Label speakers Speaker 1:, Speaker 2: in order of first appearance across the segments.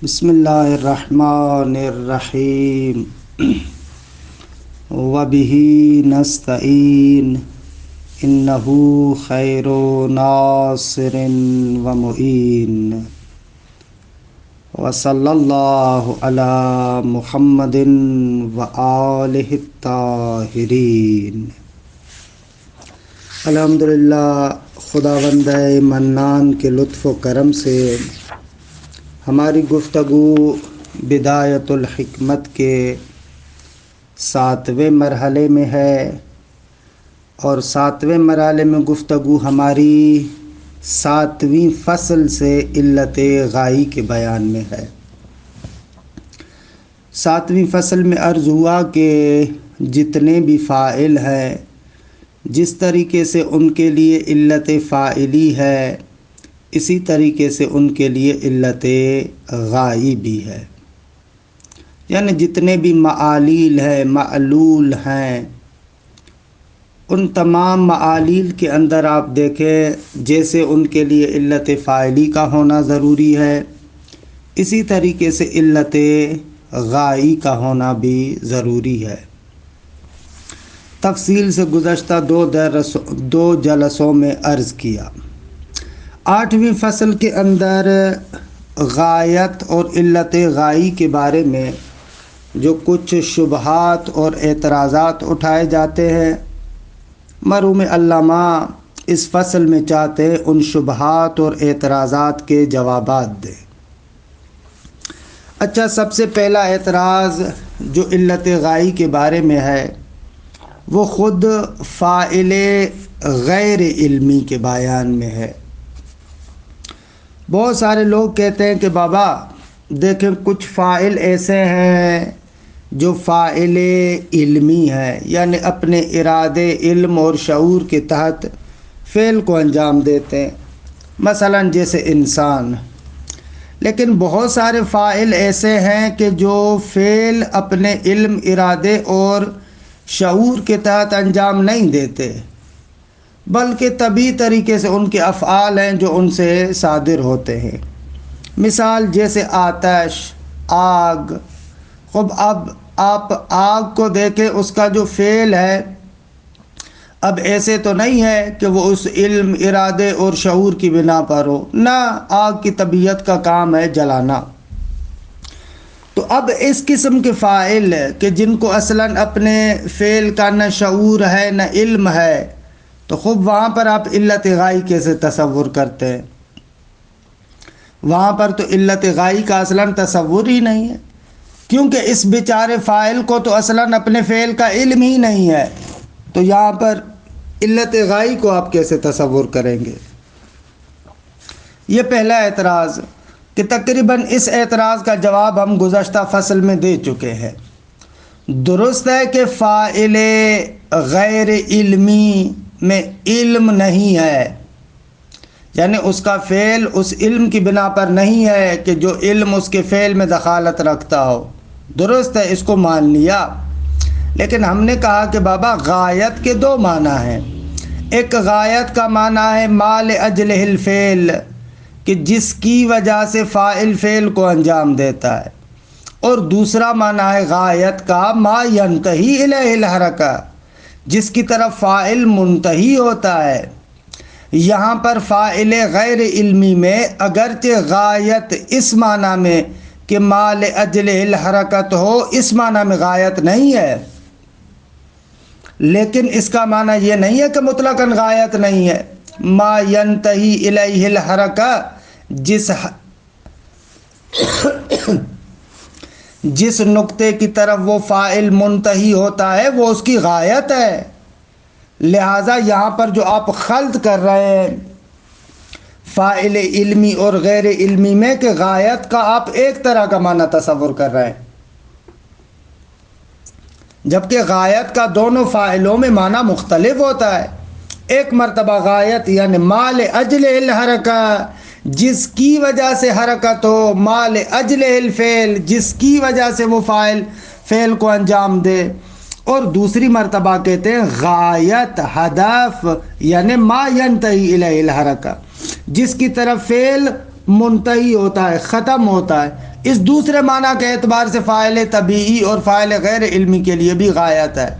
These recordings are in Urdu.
Speaker 1: بسم اللہ الرحمن الرحیم وبہ نستعین انہ خیر ناصر ومعین وصلی اللہ علی محمد وآلہ الطاہرین۔ الحمدللہ، خداوند منان کے لطف و کرم سے ہماری گفتگو بدایت الحکمت کے 7ویں مرحلے میں ہے، اور 7ویں مرحلے میں گفتگو ہماری 7ویں فصل سے علت غائی کے بیان میں ہے۔ 7ویں فصل میں عرض ہوا کہ جتنے بھی فاعل ہیں، جس طریقے سے ان کے لیے علت فاعلی ہے، اسی طریقے سے ان کے لیے علت غائی بھی ہے۔ یعنی جتنے بھی معالیل ہیں، معلول ہیں، ان تمام معالیل کے اندر آپ دیکھیں جیسے ان کے لیے علت فاعلی کا ہونا ضروری ہے، اسی طریقے سے علت غائی کا ہونا بھی ضروری ہے۔ تفصیل سے گزشتہ دو جلسوں میں عرض کیا۔ 8ویں فصل کے اندر غایت اور علت غائی کے بارے میں جو کچھ شبہات اور اعتراضات اٹھائے جاتے ہیں، مرحوم علامہ اس فصل میں چاہتے ہیں ان شبہات اور اعتراضات کے جوابات دیں۔ اچھا، سب سے پہلا اعتراض جو علت غائی کے بارے میں ہے وہ خود فاعل غیر علمی کے بیان میں ہے۔ بہت سارے لوگ کہتے ہیں کہ بابا دیکھیں کچھ فاعل ایسے ہیں جو فاعل علمی ہے، یعنی اپنے ارادے، علم اور شعور کے تحت فعل کو انجام دیتے ہیں، مثلا جیسے انسان۔ لیکن بہت سارے فاعل ایسے ہیں کہ جو فعل اپنے علم، ارادے اور شعور کے تحت انجام نہیں دیتے، بلکہ طبعی طریقے سے ان کے افعال ہیں جو ان سے صادر ہوتے ہیں۔ مثال جیسے آتش، آگ۔ خب اب آپ آگ کو دیکھیں، اس کا جو فعل ہے، اب ایسے تو نہیں ہے کہ وہ اس علم، ارادے اور شعور کی بنا پر ہو، نہ، آگ کی طبیعت کا کام ہے جلانا۔ تو اب اس قسم کے فاعل کہ جن کو اصلاً اپنے فعل کا نہ شعور ہے نہ علم ہے، تو خوب وہاں پر آپ علت غائی کیسے تصور کرتے ہیں؟ وہاں پر تو علت غائی کا اصلاً تصور ہی نہیں ہے، کیونکہ اس بیچارے فاعل کو تو اصلاً اپنے فعل کا علم ہی نہیں ہے، تو یہاں پر علت غائی کو آپ کیسے تصور کریں گے؟ یہ پہلا اعتراض، کہ تقریباً اس اعتراض کا جواب ہم گزشتہ فصل میں دے چکے ہیں۔ درست ہے کہ فاعل غیر علمی میں علم نہیں ہے، یعنی اس کا فعل اس علم کی بنا پر نہیں ہے کہ جو علم اس کے فعل میں دخالت رکھتا ہو، درست ہے، اس کو مان لیا۔ لیکن ہم نے کہا کہ بابا غایت کے دو معنی ہیں۔ ایک غایت کا معنی ہے ما لاجلہ الفعل، کہ جس کی وجہ سے فاعل فعل کو انجام دیتا ہے، اور دوسرا معنی ہے غایت کا ما ینتہی الیہ الحرکہ، جس کی طرف فاعل منتہی ہوتا ہے۔ یہاں پر فاعل غیر علمی میں اگرچہ غایت اس معنی میں کہ ما لاجلہ الحرکت ہو، اس معنی میں غایت نہیں ہے، لیکن اس کا معنی یہ نہیں ہے کہ مطلقاً غایت نہیں ہے۔ ما ینتہی الیہ الحرکہ، جس نقطے کی طرف وہ فاعل منتہی ہوتا ہے وہ اس کی غایت ہے۔ لہٰذا یہاں پر جو آپ خلط کر رہے ہیں فاعل علمی اور غیر علمی میں، کہ غایت کا آپ ایک طرح کا معنی تصور کر رہے ہیں، جبکہ غایت کا دونوں فاعلوں میں معنی مختلف ہوتا ہے۔ ایک مرتبہ غایت یعنی ما لاجلہ الحرکہ، جس کی وجہ سے حرکت ہو، ما لاجلہ الفعل، جس کی وجہ سے وہ فاعل فعل کو انجام دے، اور دوسری مرتبہ کہتے ہیں غایت، ہدف، یعنی ما ینتہی الیہ الحرکہ، جس کی طرف فعل منتہی ہوتا ہے، ختم ہوتا ہے۔ اس دوسرے معنی کے اعتبار سے فاعل طبیعی اور فاعل غیر علمی کے لیے بھی غایت ہے۔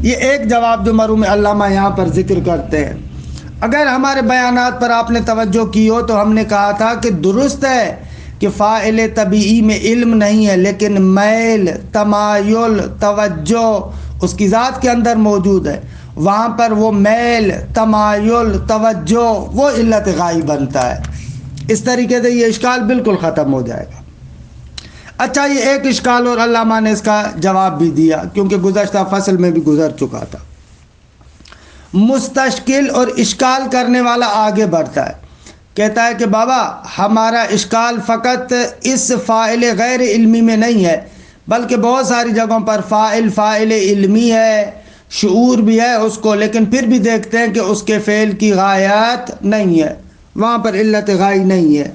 Speaker 1: یہ ایک جواب جو مرحوم علامہ یہاں پر ذکر کرتے ہیں۔ اگر ہمارے بیانات پر آپ نے توجہ کی ہو تو ہم نے کہا تھا کہ درست ہے کہ فاعل طبیعی میں علم نہیں ہے، لیکن میل، تمایل، توجہ اس کی ذات کے اندر موجود ہے۔ وہاں پر وہ میل، تمایل، توجہ وہ علت غائی بنتا ہے۔ اس طریقے سے یہ اشکال بالکل ختم ہو جائے گا۔ اچھا، یہ ایک اشکال اور علامہ نے اس کا جواب بھی دیا، کیونکہ گزشتہ فصل میں بھی گزر چکا تھا۔ مستشکل اور اشکال کرنے والا آگے بڑھتا ہے، کہتا ہے کہ بابا ہمارا اشکال فقط اس فاعل غیر علمی میں نہیں ہے، بلکہ بہت ساری جگہوں پر فاعل علمی ہے، شعور بھی ہے اس کو، لیکن پھر بھی دیکھتے ہیں کہ اس کے فعل کی غایت نہیں ہے، وہاں پر علت غائی نہیں ہے۔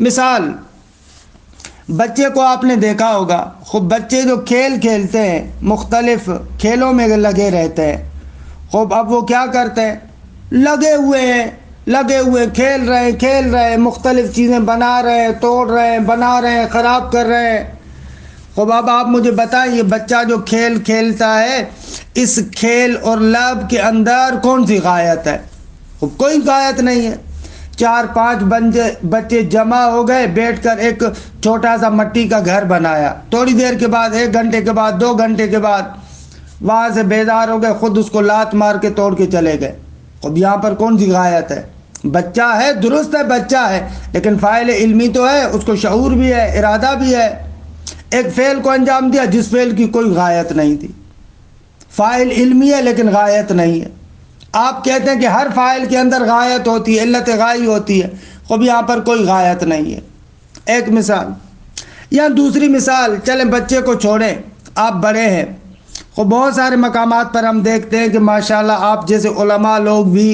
Speaker 1: مثال، بچے کو آپ نے دیکھا ہوگا، خوب بچے جو کھیل کھیلتے ہیں، مختلف کھیلوں میں لگے رہتے ہیں، خوب اب وہ کیا کرتے ہیں، لگے ہوئے کھیل رہے ہیں، مختلف چیزیں بنا رہے ہیں، توڑ رہے ہیں، بنا رہے ہیں، خراب کر رہے ہیں۔ خوب اب آپ مجھے بتائیں، یہ بچہ جو کھیل کھیلتا ہے، اس کھیل اور لعب کے اندر کون سی غایت ہے؟ خوب کوئی غایت نہیں ہے۔ 4-5 بچے جمع ہو گئے، بیٹھ کر ایک چھوٹا سا مٹی کا گھر بنایا، تھوڑی دیر کے بعد، 1 گھنٹے کے بعد، 2 گھنٹے کے بعد وہاں سے بیزار ہو گئے، خود اس کو لات مار کے توڑ کے چلے گئے۔ اب یہاں پر کون سی غایت ہے؟ بچہ ہے، درست ہے بچہ ہے، لیکن فاعل علمی تو ہے، اس کو شعور بھی ہے، ارادہ بھی ہے، ایک فعل کو انجام دیا جس فعل کی کوئی غایت نہیں تھی۔ فاعل علمی ہے لیکن غایت نہیں ہے۔ آپ کہتے ہیں کہ ہر فاعل کے اندر غایت ہوتی ہے، علت غائی ہوتی ہے، اب یہاں پر کوئی غایت نہیں ہے۔ ایک مثال یا دوسری مثال، چلیں بچے کو چھوڑیں، آپ بڑے ہیں، خب بہت سارے مقامات پر ہم دیکھتے ہیں کہ ماشاءاللہ آپ جیسے علماء لوگ بھی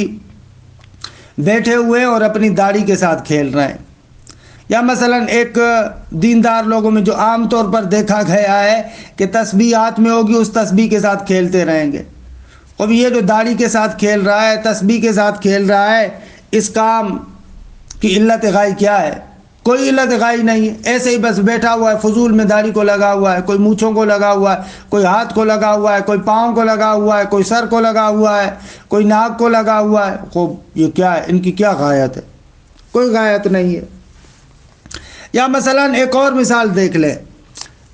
Speaker 1: بیٹھے ہوئے ہیں اور اپنی داڑھی کے ساتھ کھیل رہے ہیں، یا مثلا ایک دیندار لوگوں میں جو عام طور پر دیکھا گیا ہے کہ تسبیح ہاتھ میں ہوگی، اس تسبیح کے ساتھ کھیلتے رہیں گے۔ اب یہ جو داڑھی کے ساتھ کھیل رہا ہے، تسبیح کے ساتھ کھیل رہا ہے، اس کام کی علت غائی کیا ہے؟ کوئی علت غائی نہیں ہے، ایسے ہی بس بیٹھا ہوا ہے، فضول میں داڑھی کو لگا ہوا ہے، کوئی مونچھوں کو لگا ہوا ہے، کوئی ہاتھ کو لگا ہوا ہے، کوئی پاؤں کو لگا ہوا ہے، کوئی سر کو لگا ہوا ہے، کوئی ناک کو لگا ہوا ہے۔ خوب یہ کیا ہے؟ ان کی کیا غایت ہے؟ کوئی غایت نہیں ہے۔ یا مثلا ایک اور مثال دیکھ لیں،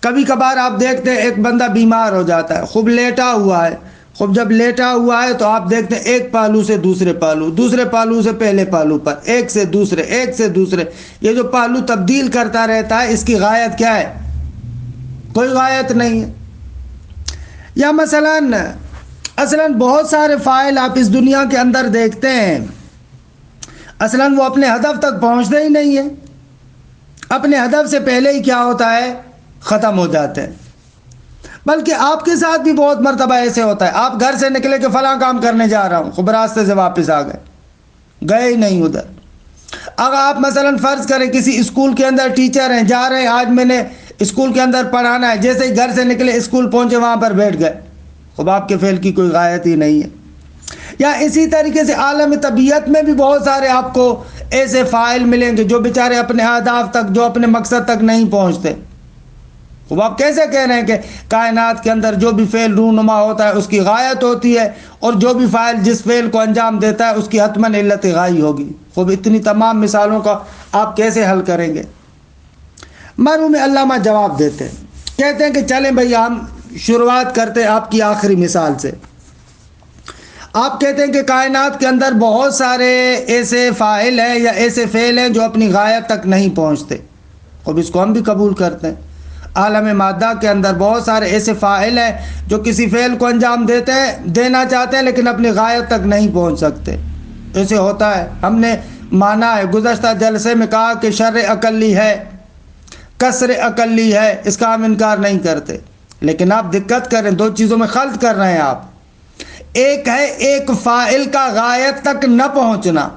Speaker 1: کبھی کبھار آپ دیکھتے ہیں ایک بندہ بیمار ہو جاتا ہے، خوب لیٹا ہوا ہے، خوب جب لیٹا ہوا ہے تو آپ دیکھتے ہیں ایک پہلو سے دوسرے پہلو، دوسرے پہلو سے پہلے پہلو پر، ایک سے دوسرے، ایک سے دوسرے، یہ جو پہلو تبدیل کرتا رہتا ہے، اس کی غایت کیا ہے؟ کوئی غایت نہیں ہے۔ یا مثلا بہت سارے فاعل آپ اس دنیا کے اندر دیکھتے ہیں، اصلا وہ اپنے ہدف تک پہنچتے ہی نہیں ہیں، اپنے ہدف سے پہلے ہی کیا ہوتا ہے؟ ختم ہو جاتے ہیں۔ بلکہ آپ کے ساتھ بھی بہت مرتبہ ایسے ہوتا ہے، آپ گھر سے نکلے کہ فلاں کام کرنے جا رہا ہوں، خوب راستے سے واپس آ گئے ہی نہیں ادھر۔ اگر آپ مثلا فرض کریں کسی اسکول کے اندر ٹیچر ہیں، جا رہے ہیں، آج میں نے اسکول کے اندر پڑھانا ہے، جیسے ہی گھر سے نکلے اسکول پہنچے وہاں پر بیٹھ گئے، خوب آپ کے فعل کی کوئی غایت ہی نہیں ہے۔ یا اسی طریقے سے عالم طبیعت میں بھی بہت سارے آپ کو ایسے فاعل ملیں گے جو بیچارے اپنے اہداف تک، جو اپنے مقصد تک نہیں پہنچتے۔ اب آپ کیسے کہہ رہے ہیں کہ کائنات کے اندر جو بھی فعل رونما ہوتا ہے اس کی غایت ہوتی ہے، اور جو بھی فاعل جس فعل کو انجام دیتا ہے اس کی حتماً علت غائی ہوگی؟ خوب اتنی تمام مثالوں کا آپ کیسے حل کریں گے؟ مرحوم علامہ جواب دیتے ہیں، کہتے ہیں کہ چلیں بھئی ہم شروعات کرتے ہیں آپ کی آخری مثال سے۔ آپ کہتے ہیں کہ کائنات کے اندر بہت سارے ایسے فاعل ہیں یا ایسے فعل ہیں جو اپنی غایت تک نہیں پہنچتے، اب اس کو ہم بھی قبول کرتے ہیں۔ عالم مادہ کے اندر بہت سارے ایسے فاعل ہیں جو کسی فعل کو انجام دینا چاہتے ہیں لیکن اپنی غایت تک نہیں پہنچ سکتے۔ ایسے ہوتا ہے، ہم نے مانا ہے، گزشتہ جلسے میں کہا کہ شر اقلی ہے، کسر اقلی ہے، اس کا ہم انکار نہیں کرتے، لیکن آپ دقت کریں، 2 چیزوں میں خلط کر رہے ہیں آپ۔ ایک ہے ایک فاعل کا غایت تک نہ پہنچنا،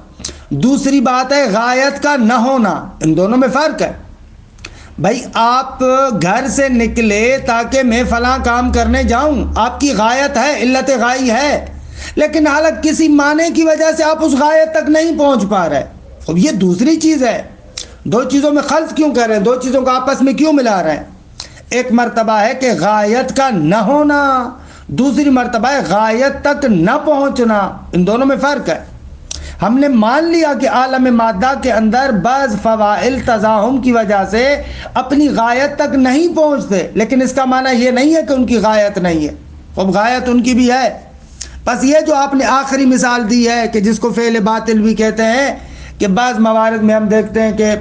Speaker 1: دوسری بات ہے غایت کا نہ ہونا، ان دونوں میں فرق ہے۔ بھائی آپ گھر سے نکلے تاکہ میں فلاں کام کرنے جاؤں، آپ کی غایت ہے، علت غائی ہے، لیکن حالانکہ کسی معنی کی وجہ سے آپ اس غایت تک نہیں پہنچ پا رہے، اب یہ دوسری چیز ہے، دو چیزوں میں خلط کیوں کر رہے ہیں، دو چیزوں کو آپس میں کیوں ملا رہے ہیں؟ ایک مرتبہ ہے کہ غایت کا نہ ہونا، دوسری مرتبہ ہے غایت تک نہ پہنچنا، ان دونوں میں فرق ہے۔ ہم نے مان لیا کہ عالم مادہ کے اندر بعض فواعل تزاحم کی وجہ سے اپنی غایت تک نہیں پہنچتے، لیکن اس کا معنی یہ نہیں ہے کہ ان کی غایت نہیں ہے، اب غایت ان کی بھی ہے۔ بس یہ جو آپ نے آخری مثال دی ہے کہ جس کو فعل باطل بھی کہتے ہیں، کہ بعض موارد میں ہم دیکھتے ہیں کہ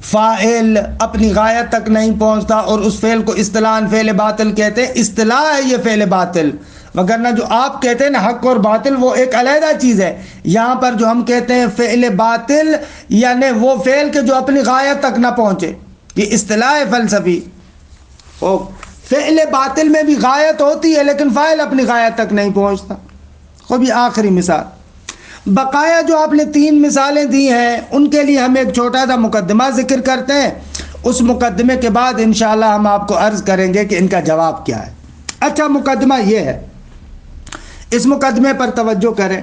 Speaker 1: فاعل اپنی غایت تک نہیں پہنچتا اور اس فعل کو اصطلاحاً فعل باطل کہتے ہیں، اصطلاح ہے یہ فعل باطل، وگرنہ جو آپ کہتے ہیں نا حق اور باطل وہ ایک علیحدہ چیز ہے۔ یہاں پر جو ہم کہتے ہیں فعل باطل یعنی وہ فعل کہ جو اپنی غایت تک نہ پہنچے، یہ اصطلاح ہے فلسفی۔ فعل باطل میں بھی غایت ہوتی ہے لیکن فاعل اپنی غایت تک نہیں پہنچتا۔ خب یہ آخری مثال۔ بقایا جو آپ نے 3 مثالیں دی ہیں ان کے لیے ہم ایک چھوٹا سا مقدمہ ذکر کرتے ہیں، اس مقدمے کے بعد انشاءاللہ ہم آپ کو عرض کریں گے کہ ان کا جواب کیا ہے۔ اچھا، مقدمہ یہ ہے، اس مقدمے پر توجہ کریں۔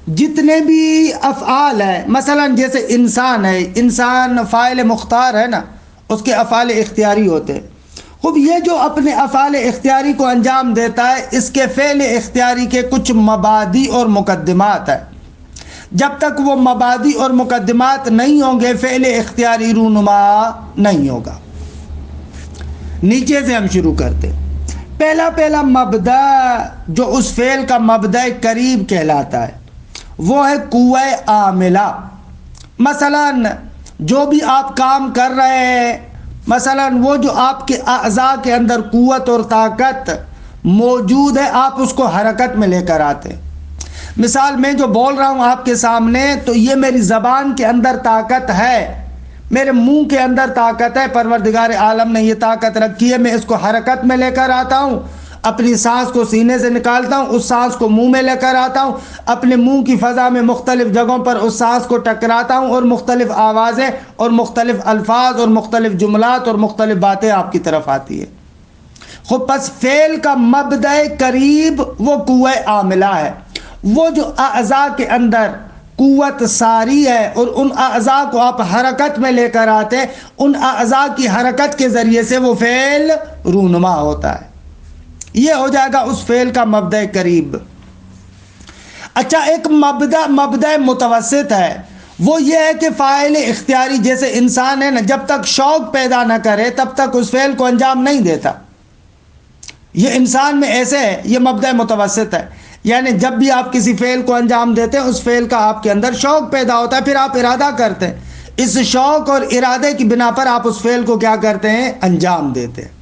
Speaker 1: جتنے بھی افعال ہیں، مثلا جیسے انسان ہے، انسان فاعل مختار ہے نا، اس کے افعال اختیاری ہوتے ہیں۔ خب یہ جو اپنے افعال اختیاری کو انجام دیتا ہے، اس کے فعل اختیاری کے کچھ مبادی اور مقدمات ہیں۔ جب تک وہ مبادی اور مقدمات نہیں ہوں گے فعل اختیاری رونما نہیں ہوگا۔ نیچے سے ہم شروع کرتے ہیں۔ پہلا مبدا جو اس فعل کا مبدا قریب کہلاتا ہے وہ ہے قوہ عاملہ۔ مثلا جو بھی آپ کام کر رہے ہیں، مثلا وہ جو آپ کے اعضاء کے اندر قوت اور طاقت موجود ہے، آپ اس کو حرکت میں لے کر آتے ہیں۔ مثال میں جو بول رہا ہوں آپ کے سامنے، تو یہ میری زبان کے اندر طاقت ہے، میرے منہ کے اندر طاقت ہے، پروردگار عالم نے یہ طاقت رکھی ہے، میں اس کو حرکت میں لے کر آتا ہوں، اپنی سانس کو سینے سے نکالتا ہوں، اس سانس کو منہ میں لے کر آتا ہوں، اپنے منہ کی فضا میں مختلف جگہوں پر اس سانس کو ٹکراتا ہوں، اور مختلف آوازیں اور مختلف الفاظ اور مختلف جملات اور مختلف باتیں آپ کی طرف آتی ہیں۔ خب پس فعل کا مبدأ قریب وہ قوہ عاملہ ہے، وہ جو اعضاء کے اندر قوت ساری ہے اور ان اعضاء کو آپ حرکت میں لے کر آتے ہیں، ان اعضاء کی حرکت کے ذریعے سے وہ فعل رونما ہوتا ہے۔ یہ ہو جائے گا اس فعل کا مبدأ قریب۔ اچھا، ایک مبدأ متوسط ہے، وہ یہ ہے کہ فاعل اختیاری جیسے انسان ہے نا، جب تک شوق پیدا نہ کرے تب تک اس فعل کو انجام نہیں دیتا۔ یہ انسان میں ایسے ہے، یہ مبدأ متوسط ہے، یعنی جب بھی آپ کسی فعل کو انجام دیتے ہیں اس فعل کا آپ کے اندر شوق پیدا ہوتا ہے، پھر آپ ارادہ کرتے ہیں، اس شوق اور ارادے کی بنا پر آپ اس فعل کو کیا کرتے ہیں، انجام دیتے ہیں۔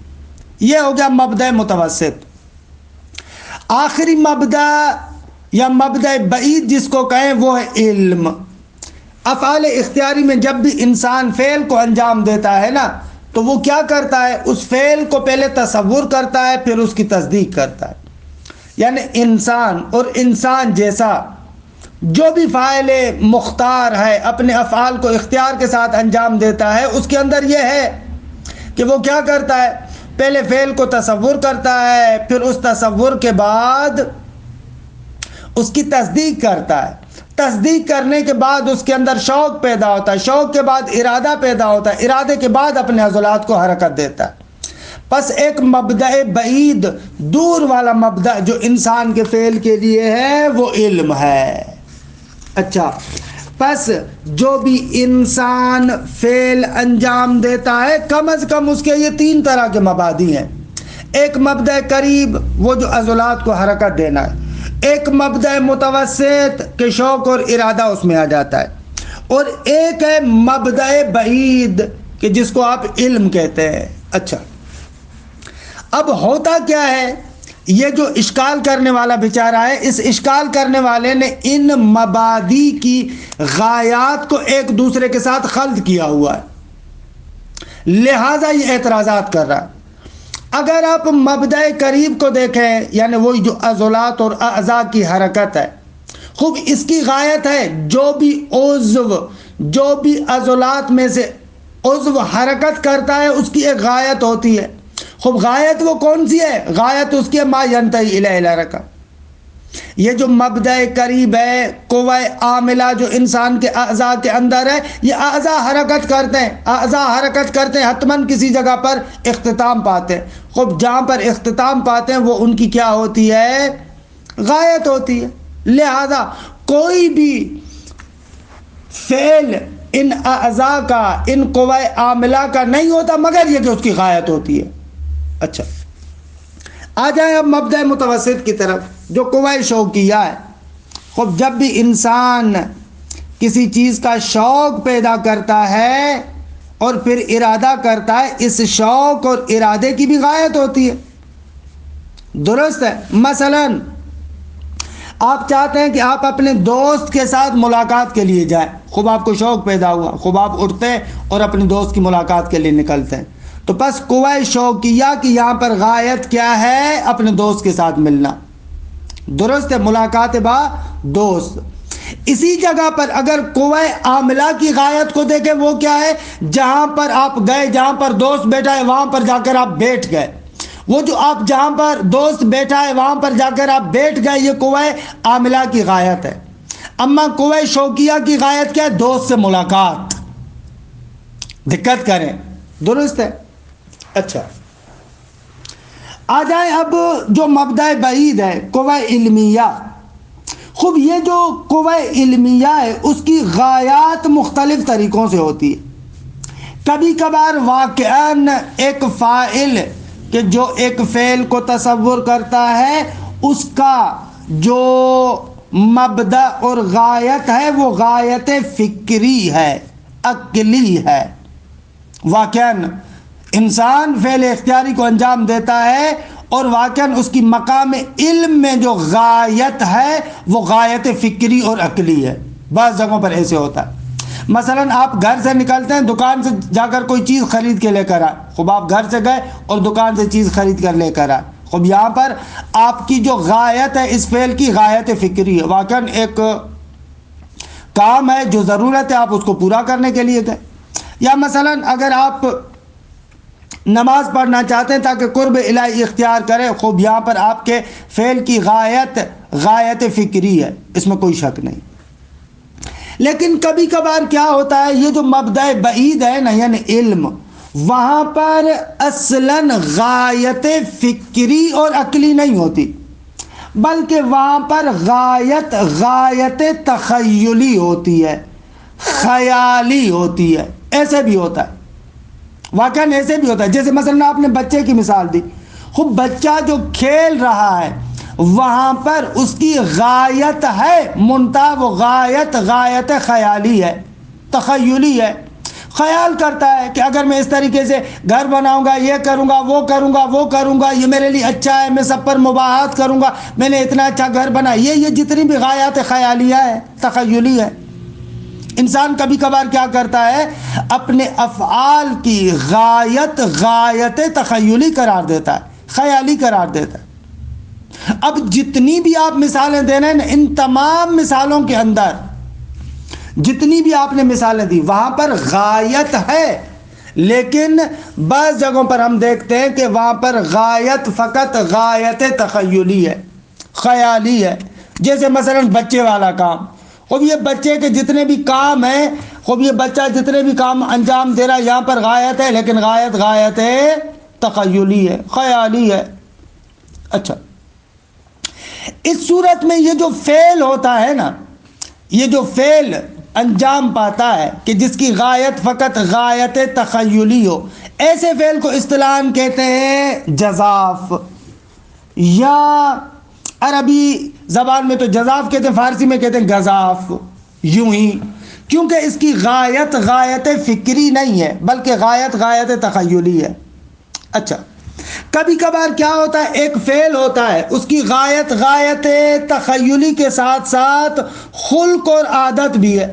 Speaker 1: یہ ہو گیا مبدأ متوسط۔ آخری مبدأ یا مبدأ بعید جس کو کہیں وہ ہے علم۔ افعال اختیاری میں جب بھی انسان فعل کو انجام دیتا ہے نا، تو وہ کیا کرتا ہے، اس فعل کو پہلے تصور کرتا ہے پھر اس کی تصدیق کرتا ہے۔ یعنی انسان اور انسان جیسا جو بھی فاعل مختار ہے اپنے افعال کو اختیار کے ساتھ انجام دیتا ہے، اس کے اندر یہ ہے کہ وہ کیا کرتا ہے، پہلے فعل کو تصور کرتا ہے، پھر اس تصور کے بعد اس کی تصدیق کرتا ہے، تصدیق کرنے کے بعد اس کے اندر شوق پیدا ہوتا ہے، شوق کے بعد ارادہ پیدا ہوتا ہے، ارادے کے بعد اپنے عضلات کو حرکت دیتا ہے۔ پس ایک مبدأ بعید، دور والا مبدأ جو انسان کے فعل کے لیے ہے وہ علم ہے۔ اچھا، پس جو بھی انسان فعل انجام دیتا ہے کم از کم اس کے یہ 3 طرح کے مبادی ہیں۔ ایک مبدأ قریب، وہ جو عضلات کو حرکت دینا ہے، ایک مبدأ متوسط کہ شوق اور ارادہ اس میں آ جاتا ہے، اور ایک ہے مبدأ بعید کہ جس کو آپ علم کہتے ہیں۔ اچھا، اب ہوتا کیا ہے، یہ جو اشکال کرنے والا بیچارہ ہے، اس اشکال کرنے والے نے ان مبادی کی غایات کو ایک دوسرے کے ساتھ خلط کیا ہوا ہے، لہذا یہ اعتراضات کر رہا ہے۔ اگر آپ مبدأ قریب کو دیکھیں، یعنی وہی جو عضلات اور اعضاء کی حرکت ہے، خوب اس کی غایت ہے، جو بھی عضو، جو بھی عضلات میں سے عضو حرکت کرتا ہے اس کی ایک غایت ہوتی ہے۔ خوب غایت وہ کون سی ہے، غایت اس کی ما ینتہی الیہ الحرکہ، یہ جو مبدأ قریب ہے، قوہ عاملہ جو انسان کے اعضاء کے اندر ہے، یہ اعضاء حرکت کرتے ہیں، اعضاء حرکت کرتے ہیں، حتماً کسی جگہ پر اختتام پاتے ہیں۔ خوب جہاں پر اختتام پاتے ہیں وہ ان کی کیا ہوتی ہے؟ غایت ہوتی ہے۔ لہذا کوئی بھی فعل ان اعضاء کا، ان قوہ عاملہ کا نہیں ہوتا مگر یہ کہ اس کی غایت ہوتی ہے۔ اچھا، آ جائیں اب مبدأ متوسط کی طرف جو قوہ شوقیہ ہے۔ خب جب بھی انسان کسی چیز کا شوق پیدا کرتا ہے اور پھر ارادہ کرتا ہے، اس شوق اور ارادے کی بھی غایت ہوتی ہے، درست ہے؟ مثلا آپ چاہتے ہیں کہ آپ اپنے دوست کے ساتھ ملاقات کے لیے جائیں، خوب آپ کو شوق پیدا ہوا، خوب آپ اٹھتے ہیں اور اپنے دوست کی ملاقات کے لیے نکلتے ہیں، تو بس قوہ شوقیہ کی یہاں پر غایت کیا ہے؟ اپنے دوست کے ساتھ ملنا، درست ہے؟ ملاقات با دوست۔ اسی جگہ پر اگر قوہ عاملہ کی غایت کو دیکھیں، وہ کیا ہے؟ جہاں پر آپ گئے، جہاں پر دوست بیٹھا ہے وہاں پر جا کر آپ بیٹھ گئے، وہ جو آپ جہاں پر دوست بیٹھا ہے وہاں پر جا کر آپ بیٹھ گئے، یہ قوہ عاملہ کی غایت ہے۔ اما قوہ شوقیہ کی غایت کیا ہے؟ دوست سے ملاقات، دقت کریں، درست ہے؟ اچھا، آ جائیں اب جو مبدأ بعید ہے، قوہ علمیہ۔ خوب یہ جو قوہ علمیہ ہے اس کی غایات مختلف طریقوں سے ہوتی ہے۔ کبھی کبھار واقعاً ایک فاعل کہ جو ایک فعل کو تصور کرتا ہے، اس کا جو مبدأ اور غایت ہے وہ غایت فکری ہے، عقلی ہے۔ واقعاً انسان فعل اختیاری کو انجام دیتا ہے اور واقعاً اس کی مقام علم میں جو غایت ہے وہ غایت فکری اور عقلی ہے۔ بعض جگہوں پر ایسے ہوتا ہے، مثلاً آپ گھر سے نکلتے ہیں، دکان سے جا کر کوئی چیز خرید کے لے کر آئے، خوب آپ گھر سے گئے اور دکان سے چیز خرید کر لے کر آئے، خوب یہاں پر آپ کی جو غایت ہے اس فعل کی غایت فکری ہے، واقعاً ایک کام ہے جو ضرورت ہے، آپ اس کو پورا کرنے کے لیے گئے۔ یا مثلاً اگر آپ نماز پڑھنا چاہتے ہیں تاکہ قرب الہی اختیار کریں، خوب یہاں پر آپ کے فعل کی غایت فکری ہے، اس میں کوئی شک نہیں۔ لیکن کبھی کبھار کیا ہوتا ہے، یہ جو مبدأ بعید ہے نا، یعنی علم، وہاں پر اصلاً غایت فکری اور عقلی نہیں ہوتی، بلکہ وہاں پر غایت تخیلی ہوتی ہے، خیالی ہوتی ہے۔ ایسے بھی ہوتا ہے، واقعاً ایسے بھی ہوتا ہے۔ جیسے مثلا آپ نے بچے کی مثال دی، خوب بچہ جو کھیل رہا ہے وہاں پر اس کی غایت ہے، منتہا وہ غایت خیالی ہے، تخیلی ہے۔ خیال کرتا ہے کہ اگر میں اس طریقے سے گھر بناؤں گا، یہ کروں گا، وہ کروں گا، وہ کروں گا، یہ میرے لیے اچھا ہے، میں سب پر مباحثات کروں گا، میں نے اتنا اچھا گھر بنا، یہ جتنی بھی غایت خیالیہ ہے، تخیلی ہے۔ انسان کبھی کبھار کیا کرتا ہے، اپنے افعال کی غایت تخیلی قرار دیتا ہے، خیالی قرار دیتا ہے۔ اب جتنی بھی آپ مثالیں دے رہے ہیں، ان تمام مثالوں کے اندر جتنی بھی آپ نے مثالیں دی وہاں پر غایت ہے، لیکن بعض جگہوں پر ہم دیکھتے ہیں کہ وہاں پر غایت فقط غایت تخیلی ہے، خیالی ہے۔ جیسے مثلا بچے والا کام، خوب یہ بچے کے جتنے بھی کام ہیں، خوب یہ بچہ جتنے بھی کام انجام دے رہا ہے، یہاں پر غایت ہے، لیکن غایت تخیلی ہے، خیالی ہے۔ اچھا، اس صورت میں یہ جو فعل ہوتا ہے نا، یہ جو فعل انجام پاتا ہے کہ جس کی غایت فقط غایت تخیلی ہو، ایسے فعل کو اصطلاحاً کہتے ہیں جزاف، یا عربی زبان میں تو جزاف کہتے ہیں، فارسی میں کہتے ہیں گزاف، یوں ہی، کیونکہ اس کی غایت فکری نہیں ہے بلکہ غایت تخیلی ہے۔ اچھا، کبھی کبھار کیا ہوتا ہے، ایک فعل ہوتا ہے، اس کی غایت تخیلی کے ساتھ ساتھ خلق اور عادت بھی ہے،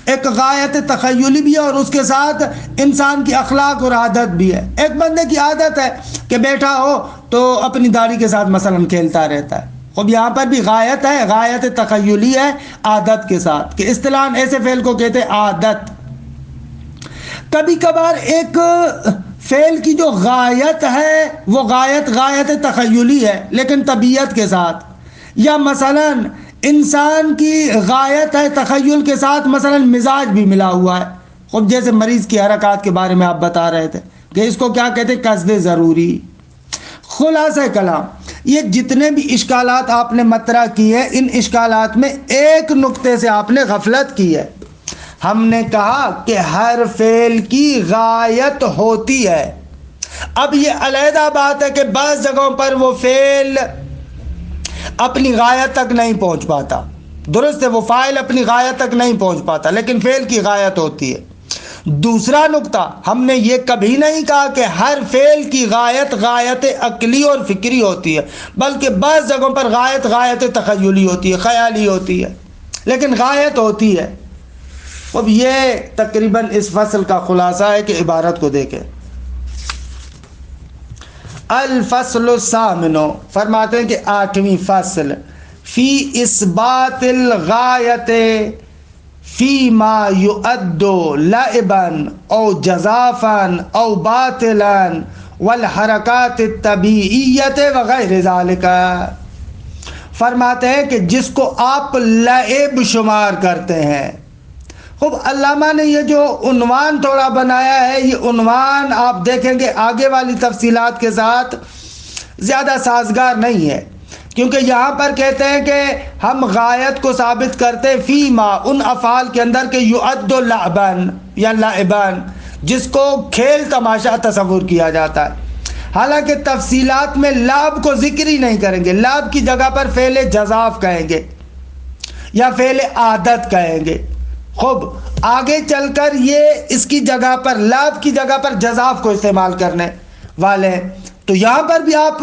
Speaker 1: ایک غایت تخیلی بھی ہے اور اس کے ساتھ انسان کی اخلاق اور عادت بھی ہے۔ ایک بندے کی عادت ہے کہ بیٹھا ہو تو اپنی داڑھی کے ساتھ مثلا کھیلتا رہتا ہے، اب یہاں پر بھی غایت ہے، غایت تخیلی ہے عادت کے ساتھ، کہ اصطلاحاً ایسے فعل کو کہتے ہیں عادت۔ کبھی کبھار ایک فعل کی جو غایت ہے وہ غایت تخیلی ہے لیکن طبیعت کے ساتھ، یا مثلاً انسان کی غایت ہے تخیل کے ساتھ مثلاً مزاج بھی ملا ہوا ہے. خب جیسے مریض کی حرکات کے بارے میں آپ بتا رہے تھے کہ اس کو کیا کہتے ہیں؟ قصد ضروری. خلاصہ کلام یہ جتنے بھی اشکالات آپ نے مطرح کیے ان اشکالات میں ایک نقطے سے آپ نے غفلت کی ہے. ہم نے کہا کہ ہر فعل کی غایت ہوتی ہے. اب یہ علیحدہ بات ہے کہ بعض جگہوں پر وہ فعل اپنی غایت تک نہیں پہنچ پاتا. درست ہے، وہ فاعل اپنی غایت تک نہیں پہنچ پاتا لیکن فعل کی غایت ہوتی ہے. دوسرا نقطہ، ہم نے یہ کبھی نہیں کہا کہ ہر فعل کی غایت غایت عقلی اور فکری ہوتی ہے، بلکہ بعض جگہوں پر غایت تخیلی ہوتی ہے، خیالی ہوتی ہے، لیکن غایت ہوتی ہے. اب یہ تقریباً اس فصل کا خلاصہ ہے کہ عبارت کو دیکھیں. الفصل الثامن، فرماتے ہیں کہ 8ویں فصل، فی اثبات الغایت فی ما یؤد لعبا او جزافا او باطلا والحرکات الطبیعیت وغیر ذالک. فرماتے ہیں کہ جس کو آپ لعب شمار کرتے ہیں. خوب علامہ نے یہ جو عنوان تھوڑا بنایا ہے، یہ عنوان آپ دیکھیں گے آگے والی تفصیلات کے ساتھ زیادہ سازگار نہیں ہے، کیونکہ یہاں پر کہتے ہیں کہ ہم غایت کو ثابت کرتے فیما ان افعال کے اندر کہ یعد لعبن یا لعبن، جس کو کھیل تماشا تصور کیا جاتا ہے. حالانکہ تفصیلات میں لعب کو ذکر ہی نہیں کریں گے. لعب کی جگہ پر فعل جزاف کہیں گے یا فعل عادت کہیں گے. خوب آگے چل کر یہ اس کی جگہ پر لعب کی جگہ پر جزاف کو استعمال کرنے والے ہیں. تو یہاں پر بھی آپ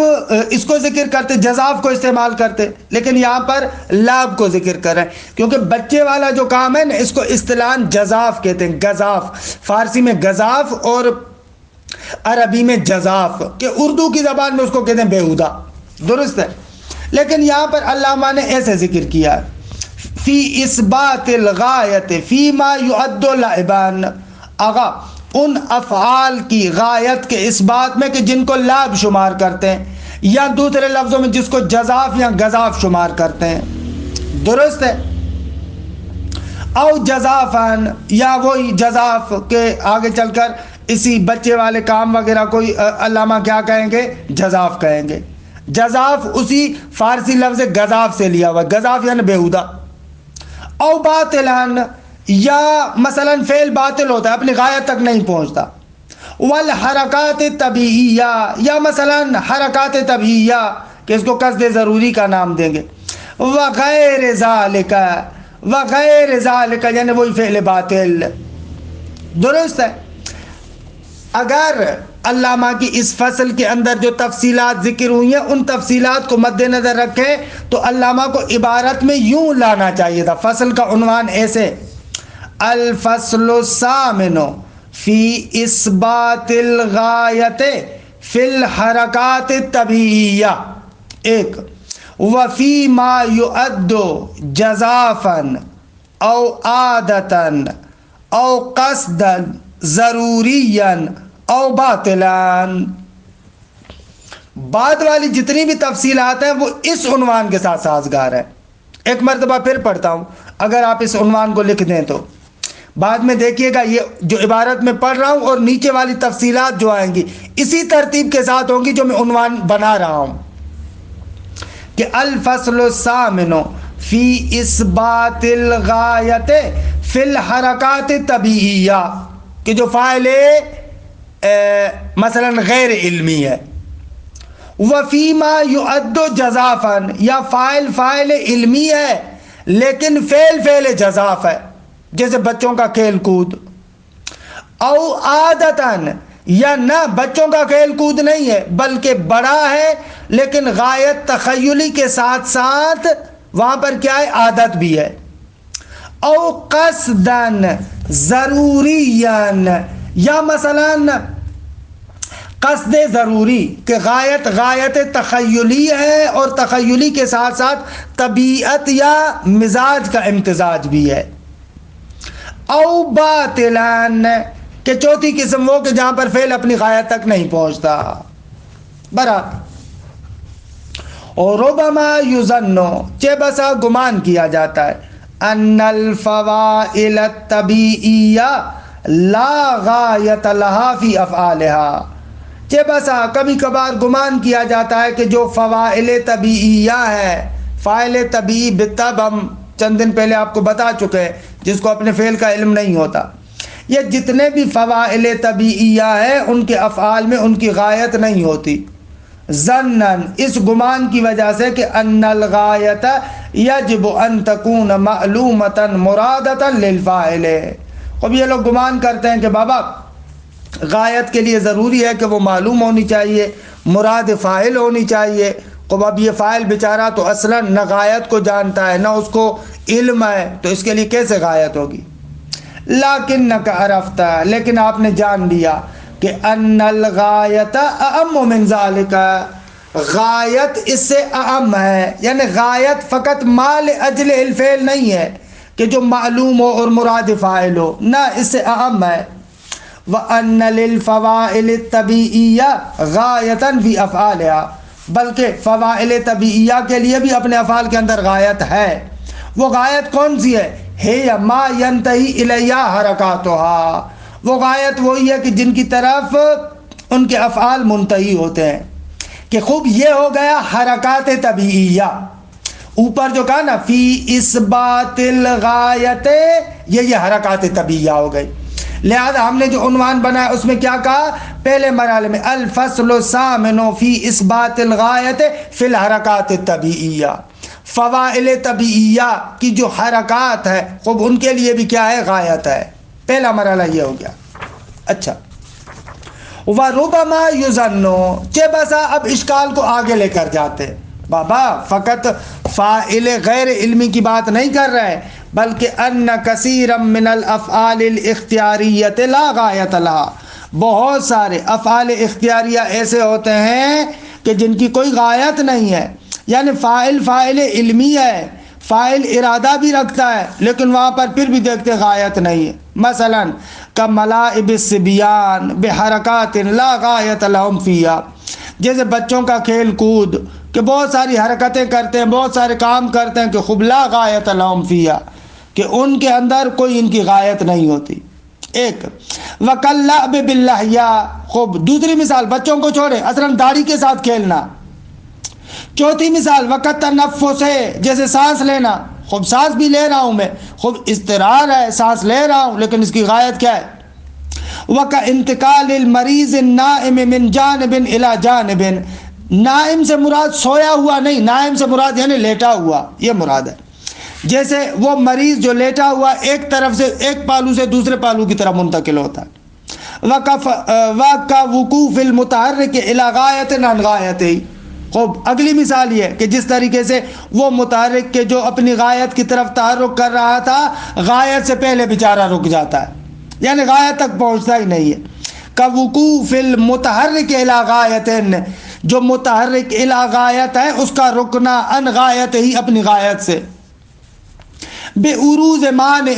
Speaker 1: اس کو ذکر کرتے، جزاف کو استعمال کرتے، لیکن یہاں پر لعب کو ذکر کر رہے ہیں کیونکہ بچے والا جو کام ہے نا اس کو اصطلاحاً جزاف کہتے ہیں. گزاف، فارسی میں گزاف اور عربی میں جزاف، کہ اردو کی زبان میں اس کو کہتے ہیں بیہودہ. درست ہے، لیکن یہاں پر علامہ نے ایسے ذکر کیا فی اثبات الغایت فی ما یعد لعبان. آغا ان افعال کی غایت کے اس بات میں کہ جن کو لعب شمار کرتے ہیں، یا دوسرے لفظوں میں جس کو جزاف یا گزاف شمار کرتے ہیں. درست ہے. او جزافن، یا وہی جزاف کے آگے چل کر اسی بچے والے کام وغیرہ کوئی علامہ کیا کہیں گے؟ جزاف کہیں گے. جزاف اسی فارسی لفظ گزاف سے لیا ہوا، گزاف یعنی بیہودہ. او باطلان، یا مثلا فعل باطل ہوتا ہے اپنی غایت تک نہیں پہنچتا. والحرکات طبیعیہ، یا مثلا حرکات طبیعیہ کہ اس کو قصد ضروری کا نام دیں گے. وغیر ذالک، وغیر ذالک یعنی وہی فعل باطل. درست ہے. اگر علامہ کی اس فصل کے اندر جو تفصیلات ذکر ہوئی ہیں ان تفصیلات کو مد نظر رکھیں تو علامہ کو عبارت میں یوں لانا چاہیے تھا. فصل کا عنوان ایسے، الفصل الثامن فی اثبات الغایت فی الحرکات الطبیعیہ، ایک وفی ما یعد جزافا او عادتا او قصدا ضروریا او باطلان. بعد والی جتنی بھی تفصیلات ہیں وہ اس عنوان کے ساتھ سازگار ہیں. ایک مرتبہ پھر پڑھتا ہوں، اگر آپ اس عنوان کو لکھ دیں تو بعد میں دیکھیے گا یہ جو عبارت میں پڑھ رہا ہوں اور نیچے والی تفصیلات جو آئیں گی اسی ترتیب کے ساتھ ہوں گی جو میں عنوان بنا رہا ہوں کہ الفصل الثامن فی اثبات الغایت فی الحرکات طبیعیہ، کہ جو فاعل مثلا غیر علمی ہے. وفی ما یعد جزافا، یا فاعل علمی ہے لیکن فعل جزاف ہے جیسے بچوں کا کھیل کود. او عادتاً، یا نہ بچوں کا کھیل کود نہیں ہے بلکہ بڑا ہے لیکن غایت تخیلی کے ساتھ ساتھ وہاں پر کیا ہے؟ عادت بھی ہے. او قصداً ضروریاً، یا مثلا قصد ضروری کہ غایت تخیلی ہے اور تخیلی کے ساتھ ساتھ طبیعت یا مزاج کا امتزاج بھی ہے. او باطلان، کہ چوتھی قسم وہ کہ جہاں پر فعل اپنی غایت تک نہیں پہنچتا. برا اور ربما یظنو چہ بسا گمان کیا جاتا ہے ان الفوائل الطبیعیہ لا غایت لہا فی افعالها، چہ بسا کبھی کبھار گمان کیا جاتا ہے کہ جو فوائل طبیعیہ ہے، فاعل طبیعی بالطب ہم چند دن پہلے آپ کو بتا چکے ہیں، جس کو اپنے فعل کا علم نہیں ہوتا، یہ جتنے بھی فوائل طبیعیہ ہیں ان کے افعال میں ان کی غایت نہیں ہوتی، ظنن اس گمان کی وجہ سے کہ ان الغایت یجب ان تکون معلومتا مرادتا للفاعل۔ اب یہ لوگ گمان کرتے ہیں کہ بابا غایت کے لیے ضروری ہے کہ وہ معلوم ہونی چاہیے، مراد فاعل ہونی چاہیے۔ اب یہ فاعل بیچارہ تو اصلا نہ غایت کو جانتا ہے نہ اس کو علم ہے، تو اس کے لیے کیسے غایت ہوگی؟ لیکنک عرفت، لیکن آپ نے جان لیا کہ ان الغایت اعم من ذالک، غایت اس سے اعم ہے، یعنی غایت فقط مال اجل الفعل نہیں ہے کہ جو معلوم ہو اور مراد فاعل ہو، نہ اس سے اعم ہے۔ وَأَنَّ لِلْفَوَائِلِ الطَّبِيعِيَّةِ غَایَةً فِي أَفْعَالِهَا، بلکہ فوائل طبیعیہ کے لیے بھی اپنے افعال کے اندر غایت ہے۔ وہ غایت کون سی ہے؟ ہے ما ينتہی الیہ حرکاتها، وہ غایت وہی ہے کہ جن کی طرف ان کے افعال منتہی ہوتے ہیں، کہ خوب یہ ہو گیا حرکات طبیعیہ، اوپر جو کہا نا فی اثبات الغایت، یہ حرکات طبیعیہ ہو گئی۔ لہذا ہم نے جو عنوان بنایا اس میں کیا کہا؟ پہلے مرحلے میں الفصل الثامن فی اثبات الغایت فی الحرکات الطبیعیہ، فوائل طبیعیہ کی جو حرکات ہے خوب ان کے لیے بھی کیا ہے؟ غایت ہے۔ پہلا مرحلہ یہ ہو گیا۔ اچھا، وَرُبَمَا يُظَنُّ، چہ بسا اب اشکال کو آگے لے کر جاتے، بابا فقط فاعل غیر علمی کی بات نہیں کر رہے بلکہ ان کثیرا من الافعال الاختیاریۃ لا غایۃ لها، بہت سارے افعال اختیاریہ ایسے ہوتے ہیں کہ جن کی کوئی غایت نہیں ہے، یعنی فاعل علمی ہے، فاعل ارادہ بھی رکھتا ہے لیکن وہاں پر پھر بھی دیکھتے غایت نہیں ہے۔ مثلا کملائب الصبیان بحرکات لا غایۃ لهم فیها، جیسے بچوں کا کھیل کود کہ بہت ساری حرکتیں کرتے ہیں، بہت سارے کام کرتے ہیں کہ خوب لا غایۃ لهم فیها، کہ ان کے اندر کوئی ان کی غایت نہیں ہوتی۔ ایک وَكَاللَّعْبِ بِاللَّحْيَا، خوب دوسری مثال بچوں کو چھوڑے، اصلا داڑھی کے ساتھ کھیلنا۔ چوتھی مثال وَكَالتَّنَفُّسِ، جیسے سانس لینا، خوب سانس بھی لے رہا ہوں میں، خوب اضطرار ہے، سانس لے رہا ہوں لیکن اس کی غایت کیا ہے؟ وَكَانْتِقَالِ الْمَرِيضِ النَّائِمِ مِنْ جَانِبٍ إِلَى جَانِبٍ، نائم سے مراد سویا ہوا نہیں، نائم سے مراد یعنی لیٹا ہوا، یہ مراد ہے۔ جیسے وہ مریض جو لیٹا ہوا ایک طرف سے، ایک پالو سے دوسرے پالو کی طرف منتقل ہوتا ہے۔ وَكَوُقُوفِ الْمُتَحَرِّكِ إِلَى غَایَةٍ عَنْ غَایَتِهِ، خوب اگلی مثال یہ کہ جس طریقے سے وہ متحرک کے جو اپنی غایت کی طرف تحرک کر رہا تھا غایت سے پہلے بیچارہ رک جاتا ہے، یعنی غایت تک پہنچتا ہی نہیں ہے۔ كَوُقُوفِ الْمُتَحَرِّكِ إِلَى غَایَةٍ، جو متحرک الی غایت ہے اس کا رکنا ان غایت ہی، اپنی غایت سے۔ بے عروض مانع،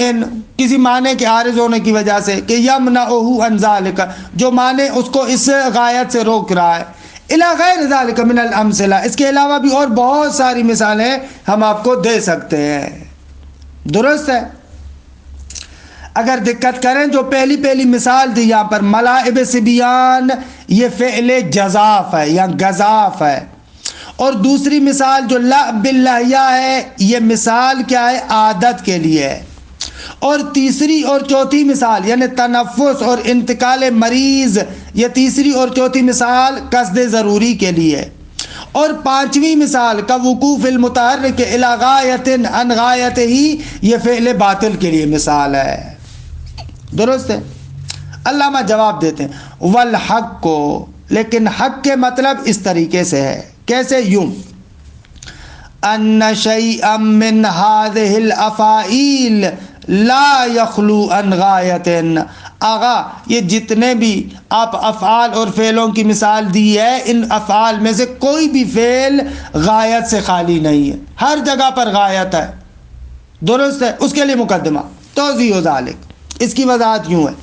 Speaker 1: کسی معنی کے عارض ہونے کی وجہ سے، کہ یمنعہ عن ذالک، جو معنی اس کو اس غایت سے روک رہا ہے۔ الی غیر ذالک من الامثلہ، اس کے علاوہ بھی اور بہت ساری مثالیں ہم آپ کو دے سکتے ہیں۔ درست ہے؟ اگر دقت کریں جو پہلی مثال دی یہاں پر ملائب صبیان، یہ فعل جزاف ہے یا گزاف ہے، اور دوسری مثال جو لعب باللحیہ ہے یہ مثال کیا ہے؟ عادت کے لیے ہے، اور تیسری اور چوتھی مثال یعنی تنفس اور انتقال مریض، یہ تیسری اور چوتھی مثال قصد ضروری کے لیے، اور پانچویں مثال کا وقوف المتحرک الی غایۃ عن غایتہ، یہ فعل باطل کے لیے مثال ہے۔ درست ہے؟ علامہ جواب دیتے ہیں والحق کو، لیکن حق کے مطلب اس طریقے سے ہے، کیسے؟ یوں ان شیئا من هذه الافاعیل لا یخلو عن غایت، آغا یہ جتنے بھی آپ افعال اور فعلوں کی مثال دی ہے ان افعال میں سے کوئی بھی فعل غایت سے خالی نہیں ہے، ہر جگہ پر غایت ہے۔ درست ہے؟ اس کے لیے مقدمہ توضیح ذالک، اس کی وضاحت یوں ہے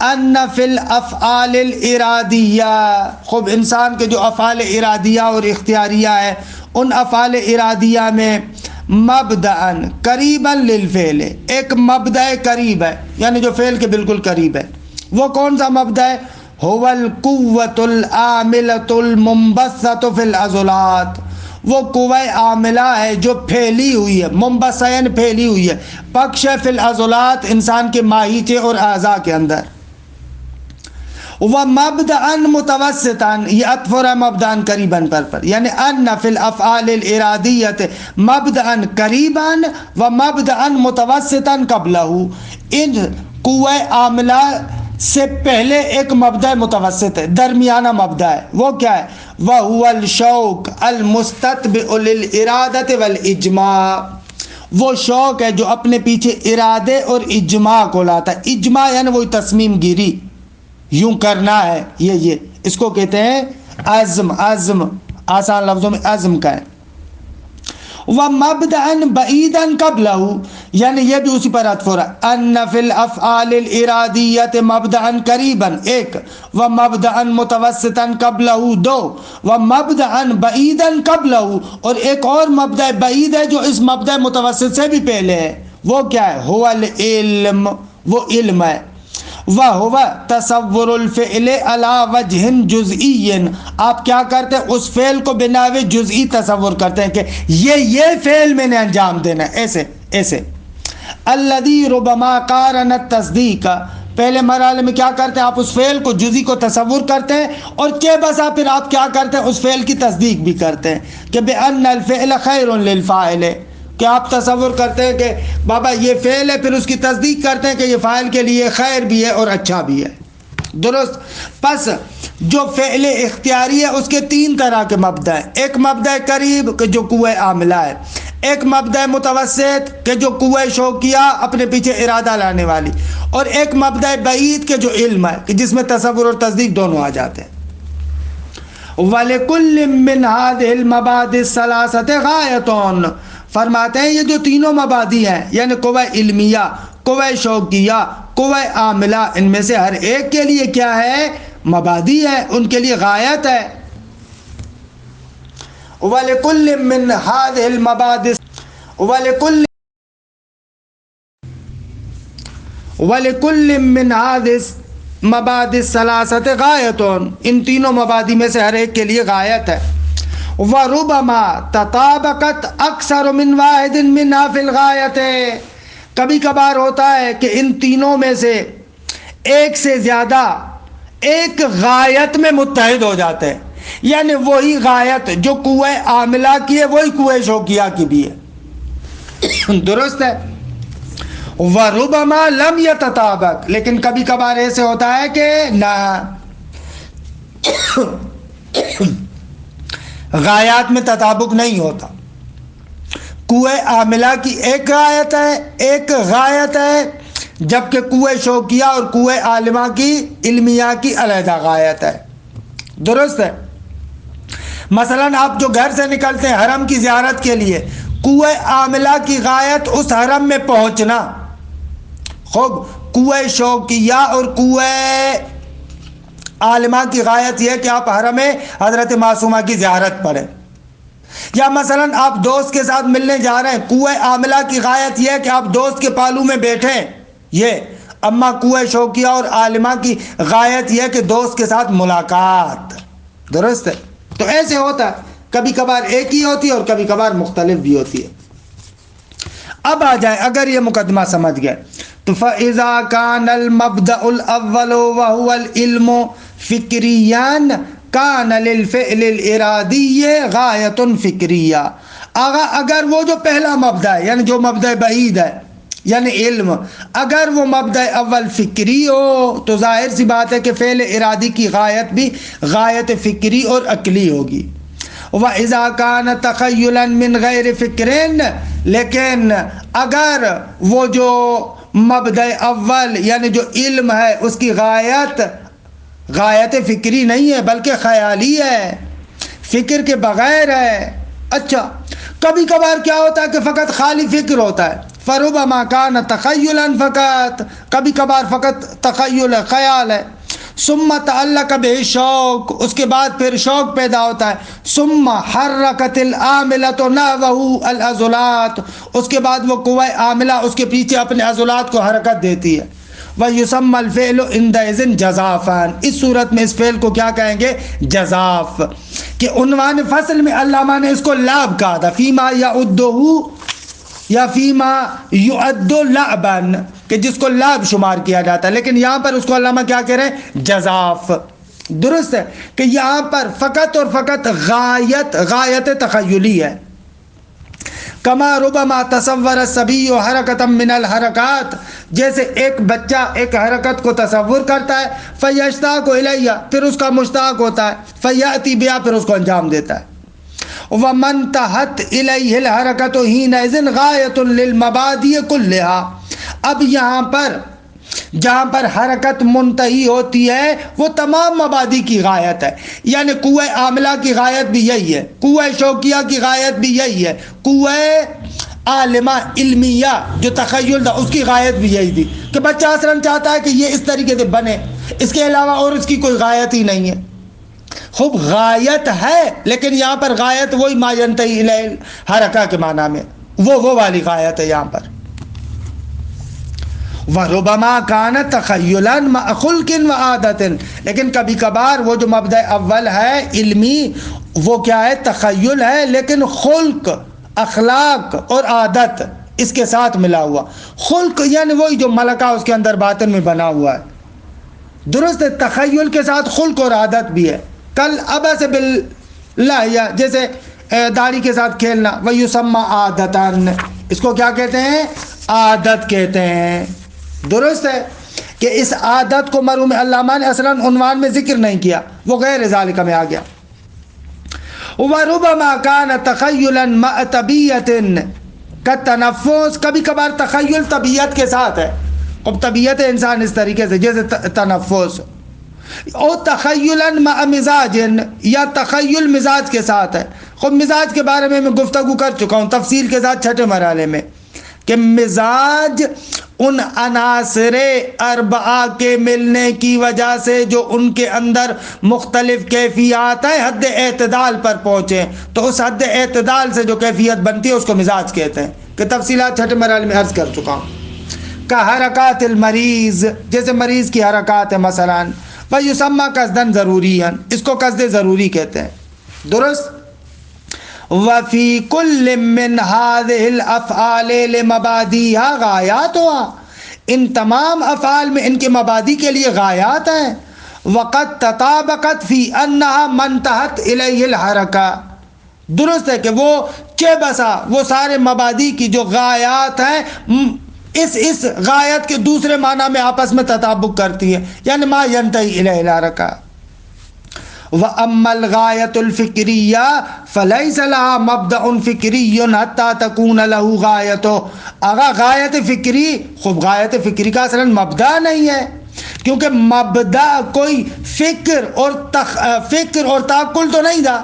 Speaker 1: ان فی الافعال الارادیہ، خوب انسان کے جو افعال ارادیہ اور اختیاریہ ہے ان افعال ارادیہ میں مبدأً قریباً للفعل، ایک مبدأ قریب ہے یعنی جو فعل کے بالکل قریب ہے. وہ کون سا مبدأ ہے؟ هو القوۃ العاملۃ المنبثۃ فی العضلات، وہ قوہ عاملہ ہے جو پھیلی ہوئی ہے، منبثہ یعنی پھیلی ہوئی ہے، پکش ہے فی العضلات انسان کے ماہیچے اور اعضاء کے اندر. ومبدأً متوسطاً، یہ عطف ہے مبدأً قریباً پر یعنی ان فی الافعال الارادیۃ مبدأً قریباً ومبدأً متوسطاً قبلہ، ان قوہ عاملہ سے پہلے ایک مبدأ متوسط ہے، درمیانہ مبدأ ہے. وہ کیا ہے؟ وَهُوَ الشوق المستتبع للارادۃ والاجماع، وہ شوق ہے جو اپنے پیچھے ارادے اور اجماع کو لاتا ہے. اجماع یعنی وہی تصمیم گیری، یوں کرنا ہے، یہ اس کو کہتے ہیں عزم. عزم آسان لفظوں میں عزم کا ہے. وَمَبْدَأً بَعِيدًا قَبْلَهُ، یعنی یہ بھی اسی پر عطف ہو رہا ہے. أَنَّ فِي الْأَفْعَالِ الْإِرَادِيَّةِ مَبْدَأً قَرِيبًا، ایک، وَمَبْدَأً مُتَوَسِّطًا قَبْلَهُ، دو، وَمَبْدَأً بَعِيدًا قَبْلَهُ، اور ایک اور مبدأ بعید ہے جو اس مبدأ متوسط سے بھی پہلے ہے. وہ کیا ہے؟ هو العلم، وہ علم ہے. وَهُوَ تَصَوُّرُ الْفِعْلِ عَلَى وَجْهٍ جُزْئِيٍّ، آپ کیا کرتے ہیں؟ اس فعل کو بناوے جزئی تصور کرتے ہیں کہ یہ فعل میں نے انجام دینا ہے، ایسے ایسے. الَّذِي رُبَمَا قَارَنَ التَّصْدِيقَ، پہلے مرحلے میں کیا کرتے ہیں؟ آپ اس فعل کو جزئی کو تصور کرتے ہیں اور کہ بسا پھر آپ کیا کرتے ہیں؟ اس فعل کی تصدیق بھی کرتے ہیں کہ بِأَنَّ الْفِعْلَ خَيْرٌ لِلْفَاعِلِ، کہ آپ تصور کرتے ہیں کہ بابا یہ فعل ہے، پھر اس کی تصدیق کرتے ہیں کہ یہ فاعل کے لیے خیر بھی ہے اور اچھا بھی ہے. درست. پس جو فعل اختیاری ہے اس کے تین طرح کے مبدأ ہیں. ایک مبدأ قریب کہ جو قوہ عاملہ ہے، ایک مبدأ متوسط کہ جو قوہ شوقیہ اپنے پیچھے ارادہ لانے والی، اور ایک مبدأ بعید کہ جو علم ہے کہ جس میں تصور اور تصدیق دونوں آ جاتے ہیں. وَلِكُلٍّ مِّنْ هَٰذِهِ الْمَبَادِئِ الثَّلَاثَةِ غَایَةٌ، فرماتے ہیں یہ جو تینوں مبادی ہیں یعنی قوہ علمیہ، قوہ شوقیہ، قوہ عاملہ، ان میں سے ہر ایک کے لیے کیا ہے؟ مبادی ہے، ان کے لیے غایت ہے. وَلِكُلٍّ مِّنْ هَٰذِهِ الْمَبَادِئِ وَلِكُلٍّ مِّنْ هَٰذِهِ الْمَبَادِئِ الثَّلَاثَةِ غَایَةٌ، ان تینوں مبادی میں سے ہر ایک کے لیے غایت ہے. وَرُبَمَا تَطَابَقَتْ أَكْثَرُ مِنْ وَاحِدٍ مِنْهَا فِي الْغَایَةِ، کبھی کبھار ہوتا ہے کہ ان تینوں میں سے ایک سے زیادہ ایک غایت میں متحد ہو جاتے ہیں، یعنی وہی غایت جو قوہ عاملہ کی ہے وہی قوہ شوقیہ کی بھی ہے. درست ہے. وَرُبَمَا لَمْ يَتَطَابَقْ، لیکن کبھی کبھار ایسے ہوتا ہے کہ نہ غایات میں تطابق نہیں ہوتا. قوہ عاملہ کی ایک غایت ہے، ایک غایت ہے، جبکہ قوہ شوقیہ اور قوہ عالمہ کی علمیہ کی علیحدہ غایت ہے. درست ہے. مثلا آپ جو گھر سے نکلتے ہیں حرم کی زیارت کے لیے، قوہ عاملہ کی غایت اس حرم میں پہنچنا، خوب قوہ شوقیہ اور قوہ عالمہ کی غایت یہ ہے کہ آپ حرم حضرت معصومہ کی زیارت پڑھیں. یا مثلا آپ دوست کے ساتھ ملنے جا رہے ہیں، قوہ عاملہ کی غایت یہ ہے کہ آپ دوست کے پالو میں بیٹھیں، یہ. اما قوہ شوقیہ اور عالمہ کی غایت یہ ہے کہ دوست کے ساتھ ملاقات. درست ہے. تو ایسے ہوتا ہے، کبھی کبھار ایک ہی ہوتی ہے اور کبھی کبھار مختلف بھی ہوتی ہے. اب آ جائیں، اگر یہ مقدمہ سمجھ گئے تو فَإِذَا كَانَ الْمَبْدَأُ الْأَوَّلُ وَهُوَ الْعِلْمُ فِكْرِيًّا كَانَ لِلْفِعْلِ الْإِرَادِيِّ غَایَةٌ فِكْرِيَّةٌ، اگر وہ جو پہلا مبدأ ہے یعنی جو مبدأ بعید ہے یعنی علم، اگر وہ مبدأ اول فکری ہو تو ظاہر سی بات ہے کہ فعل ارادی کی غایت بھی غایت فکری اور عقلی ہوگی. وَإِذَا كَانَ تَخَيُّلًا مِنْ غَيْرِ فِكْرٍ، لیکن اگر وہ جو مبدأ اول یعنی جو علم ہے اس کی غایت فکری نہیں ہے بلکہ خیالی ہے، فکر کے بغیر ہے. اچھا، کبھی کبھار کیا ہوتا ہے کہ فقط خالی فکر ہوتا ہے، فَرُبَمَا كَانَ تَخَيُّلًا فقط، کبھی کبھار فقط تخیل ہے، خیال ہے. ثم تعلق به شوق، اس کے بعد پھر شوق پیدا ہوتا ہے. ثم حرکت العاملۃ نحوه العضلات، اس کے بعد وہ قوہ عاملہ اس کے پیچھے اپنے عضلات کو حرکت دیتی ہے. وَيُسَمَّى الْفِعْلُ عِنْدَئِذٍ جَزَافًا، اس صورت میں اس فعل کو کیا کہیں گے؟ جزاف. کہ عنوان فصل میں علامہ نے اس کو لعب کہا تھا، فیما یعدہ یا فیما یعد لعبا، کہ جس کو لعب شمار کیا جاتا ہے، لیکن یہاں پر اس کو علامہ کیا کہہ رہے ہیں؟ جزاف. درست ہے کہ یہاں پر فقط اور فقط غایت تخیلی ہے. کما ربما تصور الصبی حرکتا من الحرکات، جیسے ایک بچہ ایک حرکت کو تصور کرتا ہے، فیشتاق الیہ، پھر اس کا مشتاق ہوتا ہے، فیاتی بہا، پھر اس کو انجام دیتا ہے. ومنتہت الیہ الحرکت حینئذ غایۃ للمبادئ کلھا، اب یہاں پر جہاں پر حرکت منتہی ہوتی ہے وہ تمام مبادی کی غایت ہے. یعنی قوہ عاملہ کی غایت بھی یہی ہے، قوہ شوقیہ کی غایت بھی یہی ہے، قوہ عالمہ علمیہ جو تخیل تھا اس کی غایت بھی یہی تھی کہ بچہ اصلاً چاہتا ہے کہ یہ اس طریقے سے بنے، اس کے علاوہ اور اس کی کوئی غایت ہی نہیں ہے. خوب غایت ہے، لیکن یہاں پر غایت وہی ما ینتہی الیہ حرکہ کے معنی میں وہ والی غایت ہے یہاں پر. وَرُبَمَا كَانَ تَخَيُّلًا مَعَ خُلْقٍ وَعَادَةٍ، لیکن کبھی کبھار وہ جو مبدأ اول ہے علمی، وہ کیا ہے؟ تخیل ہے، لیکن خلق، اخلاق اور عادت اس کے ساتھ ملا ہوا. خلق یعنی وہی جو ملکہ اس کے اندر باطن میں بنا ہوا ہے. درست ہے، تخیل کے ساتھ خلق اور عادت بھی ہے. کل عبث باللہ، جیسے داڑھی کے ساتھ کھیلنا، وَيُسَمَّى عَادَةً، اس کو کیا کہتے ہیں؟ عادت کہتے ہیں. درست ہے کہ اس عادت کو مرحوم علامہ نے اصلاً عنوان میں ذکر نہیں کیا، وہ غیر ذالک میں آ گیا. وَرُبَمَا كَانَ تَخَيُّلًا مَعَ طَبِيَّةٍ كَالتَّنَفُّسِ، کبھی کبھار تخیل طبیعت کے ساتھ ہے. اب طبیعت انسان اس طریقے سے جیسے تنفس، او تخیلا مع مزاج، یا تخیل مزاج کے ساتھ ہے. خود مزاج کے بارے میں گفتگو کر چکا ہوں تفصیل کے ساتھ چھٹے مرحلے میں، کہ مزاج ان عناصر اربعہ کے ملنے کی وجہ سے جو ان کے اندر مختلف کیفیات ہیں حد اعتدال پر پہنچے، تو اس حد اعتدال سے جو کیفیت بنتی ہے اس کو مزاج کہتے ہیں، کہ تفصیلات چھٹے مرحلے میں عرض کر چکا ہوں. کہ حرکات المریض، جیسے مریض کی حرکات ہے مثلا، وَيُسَمَّى قَصْدًا ضروریًا، اس کو قصد ضروری کہتے ہیں. درست. وَفِي كُلٍّ مِّنْ هَذِهِ الْأَفْعَالِ لِمَبَادِيهَا غَایَاتُهَا، ان تمام افعال میں ان کے مبادی کے لیے غایات ہیں. وَقَدْ تَطَابَقَتْ فِي أَنَّهَا مَنْتَهَتْ إِلَيْهِ الْحَرَكَةُ، درست ہے کہ وہ چہ بسا وہ سارے مبادی کی جو غایات ہیں اس غایت کے دوسرے معنی میں آپس میں تطابق کرتی ہے، یعنی ما ینتہی الیہ الحرکہ. وَأَمَّا الْغَایَةُ الْفِکْرِیَّةُ فَلَيْسَ لَهَا مَبْدَأٌ فِکْرِیٌّ حَتَّى تَكُونَ لَهُ غَایَةٌ. اگر غایت فکری، خب غایت فکری کا اصلاً مبدأ نہیں ہے، کیونکہ مبدأ کوئی فکر اور تعقل تو نہیں تھا.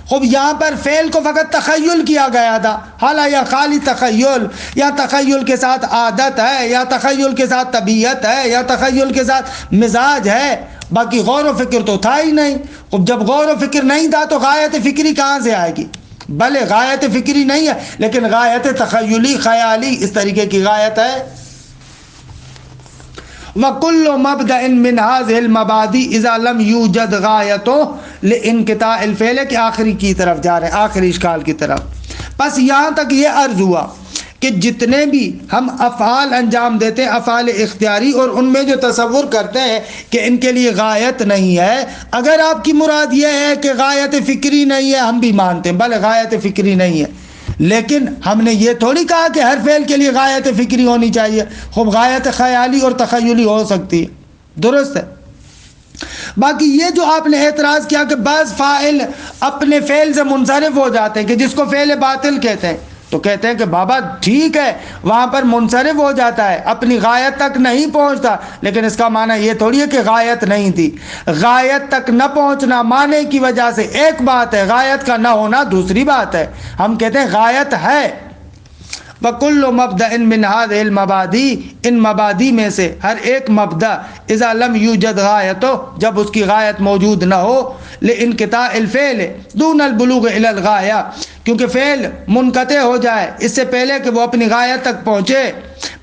Speaker 1: خب یہاں پر فعل کو فقط تخیل کیا گیا تھا، حالانکہ یا خالی تخیل، یا تخیل کے ساتھ عادت ہے، یا تخیل کے ساتھ طبیعت ہے، یا تخیل کے ساتھ مزاج ہے، باقی غور و فکر تو تھا ہی نہیں. خب جب غور و فکر نہیں تھا تو غایت فکری کہاں سے آئے گی؟ بھلے غایت فکری نہیں ہے لیکن غایت تخیلی خیالی اس طریقے کی غایت ہے. وَكُلُّ مَبْدَأٍ مِّنْ هَذِهِ الْمَبَادِئِ إِذَا لَمْ يُوجَدْ غَایَتُهُ لِانْقِطَاعِ الْفِعْلِ، کہ آخری کی طرف جا رہے ہیں، آخری اشکال کی طرف. بس یہاں تک یہ عرض ہوا کہ جتنے بھی ہم افعال انجام دیتے ہیں افعال اختیاری، اور ان میں جو تصور کرتے ہیں کہ ان کے لیے غایت نہیں ہے، اگر آپ کی مراد یہ ہے کہ غایت فکری نہیں ہے، ہم بھی مانتے ہیں بلکہ غایت فکری نہیں ہے، لیکن ہم نے یہ تھوڑی کہا کہ ہر فعل کے لیے غایت فکری ہونی چاہیے. خوب غایت خیالی اور تخیلی ہو سکتی ہے. درست ہے. باقی یہ جو آپ نے اعتراض کیا کہ بعض فاعل اپنے فعل سے منصرف ہو جاتے ہیں، کہ جس کو فعل باطل کہتے ہیں، تو کہتے ہیں کہ بابا ٹھیک ہے وہاں پر منصرف ہو جاتا ہے، اپنی غایت تک نہیں پہنچتا، لیکن اس کا معنی یہ تھوڑی ہے کہ غایت نہیں تھی. غایت تک نہ پہنچنا معنی کی وجہ سے ایک بات ہے، غایت کا نہ ہونا دوسری بات ہے. ہم کہتے ہیں غایت ہے، وَكُلُّ مَبْدَأٍ مِّنْ هَذِهِ الْمَبَادِئِ، ان مبادی میں سے ہر ایک مبدا اذا لم یوجد غایتو، جب اس کی غایت موجود نہ ہو، لانقطاع الفعل دون البلوغ الى الغایہ، کیونکہ فعل منقطع ہو جائے اس سے پہلے کہ وہ اپنی غایت تک پہنچے،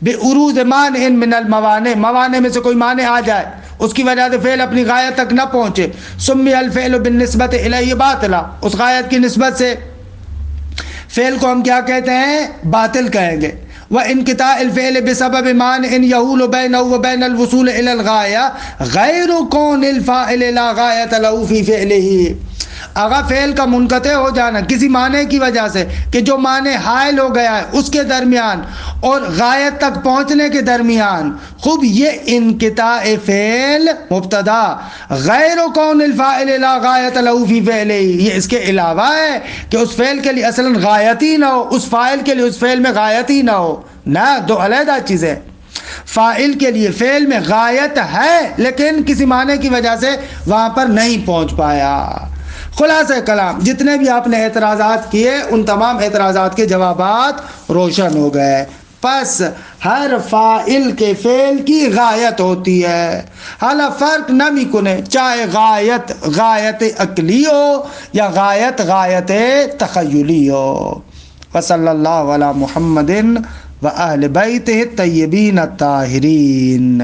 Speaker 1: بعروض مانع من الموانع، موانع میں سے کوئی مانع آ جائے اس کی وجہ سے فعل اپنی غایت تک نہ پہنچے، سمی الفعل بالنسبت الیہ باطلا، اس غایت کی نسبت سے فعل کو ہم کیا کہتے ہیں؟ باطل کہیں گے۔ وانقطاع الفعل بسبب مانع یحول بینہ وبین الوصول الی الغایہ غیر کون الفاعل لا غایۃ له فی فعلہ، اگر فعل کا منقطع ہو جانا کسی معنی کی وجہ سے کہ جو معنی حائل ہو گیا ہے اس کے درمیان اور غایت تک پہنچنے کے درمیان، خوب یہ انقطاع فعل مبتدا غیر کون الفاعل لا غایۃ له فی فعلہ، یہ اس کے علاوہ ہے کہ اس فعل کے لیے اصلا غایت ہی نہ ہو، اس فاعل کے لیے اس فعل میں غایت ہی نہ ہو، نہ، دو علیحدہ چیزیں۔ فاعل کے لیے فعل میں غایت ہے لیکن کسی معنی کی وجہ سے وہاں پر نہیں پہنچ پایا۔ خلاصہ کلام، جتنے بھی آپ نے اعتراضات کیے ان تمام اعتراضات کے جوابات روشن ہو گئے۔ پس ہر فاعل کے فعل کی غایت ہوتی ہے، حالا فرق نہ بھی کنے، چاہے غایت عقلی ہو یا غایت تخیلی ہو۔ وصلی اللہ علی محمد و اہل بیتہ الطیبین الطاہرین۔